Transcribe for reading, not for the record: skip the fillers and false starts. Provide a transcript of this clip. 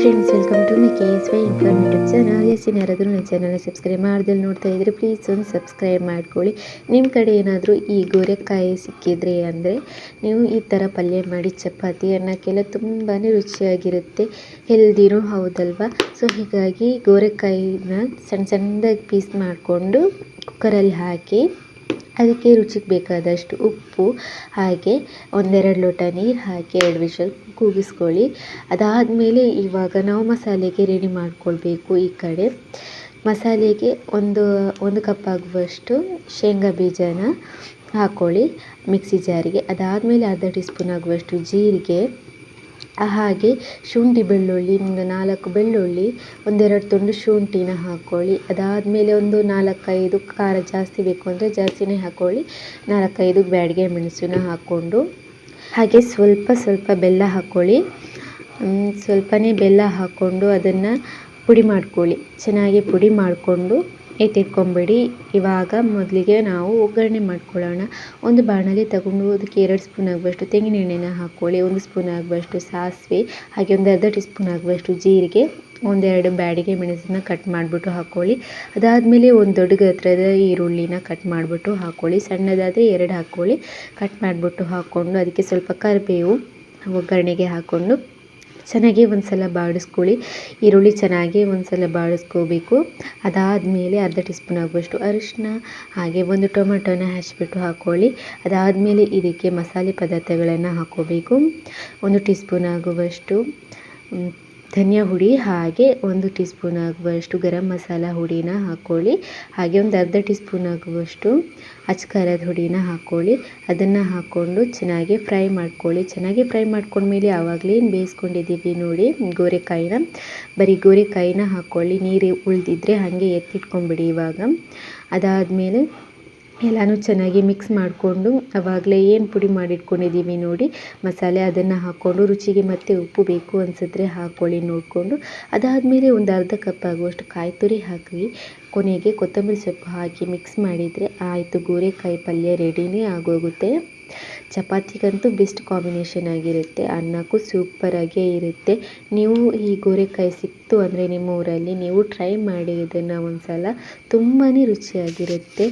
Friends, welcome to my KSY informative channel. ಯಾರಾದರೂ ನನ್ನ ಚಾನಲ್ನ ಸಬ್ಸ್ಕ್ರೈಬ್ ಮಾಡ್ದಲ್ಲಿ ನೋಡ್ತಾ ಇದ್ದರೆ ಪ್ಲೀಸ್ ಒಂದು ಸಬ್ಸ್ಕ್ರೈಬ್ ಮಾಡ್ಕೊಳ್ಳಿ. ನಿಮ್ಮ ಕಡೆ ಏನಾದರೂ ಈ ಗೋರೆಕಾಯಿ ಸಿಕ್ಕಿದ್ರೆ ಅಂದರೆ ನೀವು ಈ ಥರ ಪಲ್ಯ ಮಾಡಿ ಚಪಾತಿ ಅನ್ನೋಕ್ಕೆಲ್ಲ ತುಂಬಾ ರುಚಿಯಾಗಿರುತ್ತೆ, ಹೆಲ್ದಿನೂ ಹೌದಲ್ವಾ. ಸೊ ಹೀಗಾಗಿ ಗೋರೆಕಾಯಿನ ಸಣ್ಣ ಸಣ್ಣದಾಗಿ ಪೀಸ್ ಮಾಡಿಕೊಂಡು ಕುಕ್ಕರಲ್ಲಿ ಹಾಕಿ ಅದಕ್ಕೆ ರುಚಿಗೆ ಬೇಕಾದಷ್ಟು ಉಪ್ಪು ಹಾಗೆ ಒಂದೆರಡು ಲೋಟ ನೀರು ಹಾಕಿ 2 ವಿಷಲ್ ಕೂಗಿಸ್ಕೊಳ್ಳಿ. ಅದಾದಮೇಲೆ ಇವಾಗ ನಾವು ಮಸಾಲೆಗೆ ರೆಡಿ ಮಾಡ್ಕೊಳ್ಬೇಕು. ಈ ಕಡೆ ಮಸಾಲೆಗೆ ಒಂದು ಕಪ್ ಆಗುವಷ್ಟು ಶೇಂಗಾ ಬೀಜನ ಹಾಕ್ಕೊಳ್ಳಿ ಮಿಕ್ಸಿ ಜಾರಿಗೆ. ಅದಾದಮೇಲೆ ಅರ್ಧ ಟೀ ಸ್ಪೂನ್ ಆಗುವಷ್ಟು ಜೀರಿಗೆ, ಹಾಗೆ ಶುಂಠಿ ಬೆಳ್ಳುಳ್ಳಿ, ಒಂದು 4 ಬೆಳ್ಳುಳ್ಳಿ, ಒಂದೆರಡು ತುಂಡು ಶುಂಠಿನ ಹಾಕ್ಕೊಳ್ಳಿ. ಅದಾದಮೇಲೆ ಒಂದು 4-5 ಖಾರ ಜಾಸ್ತಿ ಬೇಕು ಅಂದರೆ ಜಾಸ್ತಿನೇ ಹಾಕ್ಕೊಳ್ಳಿ, 4-5 ಬ್ಯಾಡಗೆ ಮೆಣಸನ್ನ ಹಾಕ್ಕೊಂಡು ಹಾಗೆ ಸ್ವಲ್ಪ ಬೆಲ್ಲ ಹಾಕ್ಕೊಳ್ಳಿ. ಸ್ವಲ್ಪನೇ ಬೆಲ್ಲ ಹಾಕ್ಕೊಂಡು ಅದನ್ನು ಪುಡಿ ಮಾಡ್ಕೊಳ್ಳಿ. ಚೆನ್ನಾಗಿ ಪುಡಿ ಮಾಡಿಕೊಂಡು ಎತ್ತಿಟ್ಕೊಂಬಿಡಿ. ಇವಾಗ ಮೊದಲಿಗೆ ನಾವು ಒಗ್ಗರಣೆ ಮಾಡ್ಕೊಳ್ಳೋಣ. ಒಂದು ಬಾಣಲೆ ತಗೊಂಡು ಅದಕ್ಕೆ 2 ಸ್ಪೂನ್ ಆಗುವಷ್ಟು ತೆಂಗಿನ ಎಣ್ಣೆನ ಹಾಕ್ಕೊಳ್ಳಿ, 1 ಸ್ಪೂನ್ ಆಗುವಷ್ಟು ಸಾಸಿವೆ, ಹಾಗೆ ಒಂದು ಅರ್ಧ ಟೀ ಸ್ಪೂನ್ ಆಗುವಷ್ಟು ಜೀರಿಗೆ, ಒಂದೆರಡು ಬ್ಯಾಡಗೆ ಮೆಣಸನ್ನ ಕಟ್ ಮಾಡಿಬಿಟ್ಟು ಹಾಕ್ಕೊಳ್ಳಿ. ಅದಾದಮೇಲೆ ಒಂದು ದೊಡ್ಡ ಗಾತ್ರದ ಈರುಳ್ಳಿನ ಕಟ್ ಮಾಡಿಬಿಟ್ಟು ಹಾಕ್ಕೊಳ್ಳಿ, ಸಣ್ಣದಾದರೆ 2 ಹಾಕ್ಕೊಳ್ಳಿ. ಕಟ್ ಮಾಡಿಬಿಟ್ಟು ಹಾಕ್ಕೊಂಡು ಅದಕ್ಕೆ ಸ್ವಲ್ಪ ಕರಿಬೇವು ಒಗ್ಗರಣೆಗೆ ಹಾಕ್ಕೊಂಡು ಚೆನ್ನಾಗಿ ಒಂದು ಸಲ ಬಾಡಿಸ್ಕೊಳ್ಳಿ. ಈರುಳ್ಳಿ ಚೆನ್ನಾಗಿ ಒಂದು ಸಲ ಬಾಡಿಸ್ಕೋಬೇಕು. ಅದಾದಮೇಲೆ ಅರ್ಧ ಟೀ ಸ್ಪೂನ್ ಆಗುವಷ್ಟು ಅರಿಶಿನ, ಹಾಗೆ ಒಂದು ಟೊಮೆಟೊನ ಹಚ್ಚಿಬಿಟ್ಟು ಹಾಕ್ಕೊಳ್ಳಿ. ಅದಾದಮೇಲೆ ಇದಕ್ಕೆ ಮಸಾಲೆ ಪದಾರ್ಥಗಳನ್ನು ಹಾಕ್ಕೋಬೇಕು. 1 ಟೀ ಸ್ಪೂನ್ ಆಗುವಷ್ಟು ಧನಿಯಾ ಹುಡಿ, ಹಾಗೆ 1 ಟೀ ಸ್ಪೂನ್ ಆಗುವಷ್ಟು ಗರಂ ಮಸಾಲ ಹುಡಿನ ಹಾಕ್ಕೊಳ್ಳಿ, ಹಾಗೆ ಒಂದು ಅರ್ಧ ಟೀ ಸ್ಪೂನ್ ಆಗುವಷ್ಟು ಅಚ್ಕಾರದ ಹುಡಿನ ಹಾಕ್ಕೊಳ್ಳಿ. ಅದನ್ನು ಹಾಕ್ಕೊಂಡು ಚೆನ್ನಾಗಿ ಫ್ರೈ ಮಾಡ್ಕೊಳ್ಳಿ. ಚೆನ್ನಾಗಿ ಫ್ರೈ ಮಾಡ್ಕೊಂಡ್ಮೇಲೆ ಆವಾಗಲೇ ಬೇಯಿಸ್ಕೊಂಡಿದ್ದೀವಿ ನೋಡಿ ಗೋರೆಕಾಯಿನ, ಬರೀ ಗೋರೆಕಾಯಿನ ಹಾಕ್ಕೊಳ್ಳಿ. ನೀರು ಉಳಿದಿದ್ರೆ ಹಾಗೆ ಎತ್ತಿಟ್ಕೊಂಡ್ಬಿಡಿ ಇವಾಗ. ಅದಾದಮೇಲೆ ಎಲ್ಲನೂ ಚೆನ್ನಾಗಿ ಮಿಕ್ಸ್ ಮಾಡಿಕೊಂಡು ಆವಾಗಲೇ ಏನು ಪುಡಿ ಮಾಡಿಟ್ಕೊಂಡಿದ್ದೀವಿ ನೋಡಿ ಮಸಾಲೆ, ಅದನ್ನು ಹಾಕ್ಕೊಂಡು ರುಚಿಗೆ ಮತ್ತೆ ಉಪ್ಪು ಬೇಕು ಅನಿಸಿದ್ರೆ ಹಾಕ್ಕೊಳ್ಳಿ ನೋಡಿಕೊಂಡು. ಅದಾದಮೇಲೆ ಒಂದು ಅರ್ಧ ಕಪ್ ಆಗುವಷ್ಟು ಕಾಯಿ ತುರಿ ಹಾಕಿ ಕೊನೆಗೆ ಕೊತ್ತಂಬರಿ ಸೊಪ್ಪು ಹಾಕಿ ಮಿಕ್ಸ್ ಮಾಡಿದರೆ ಆಯಿತು, ಗೋರೆಕಾಯಿ ಪಲ್ಯ ರೆಡಿನೇ ಆಗೋಗುತ್ತೆ. ಚಪಾತಿಗಂತೂ ಬೆಸ್ಟ್ ಕಾಂಬಿನೇಷನ್ ಆಗಿರುತ್ತೆ, ಅನ್ನಕ್ಕೂ ಸೂಪರಾಗೇ ಇರುತ್ತೆ. ನೀವು ಈ ಗೋರೆಕಾಯಿ ಸಿಕ್ತು ಅಂದರೆ ನಿಮ್ಮ ಊರಲ್ಲಿ ನೀವು ಟ್ರೈ ಮಾಡಿ ಇದನ್ನು ಒಂದು ಸಲ, ತುಂಬಾ ರುಚಿಯಾಗಿರುತ್ತೆ.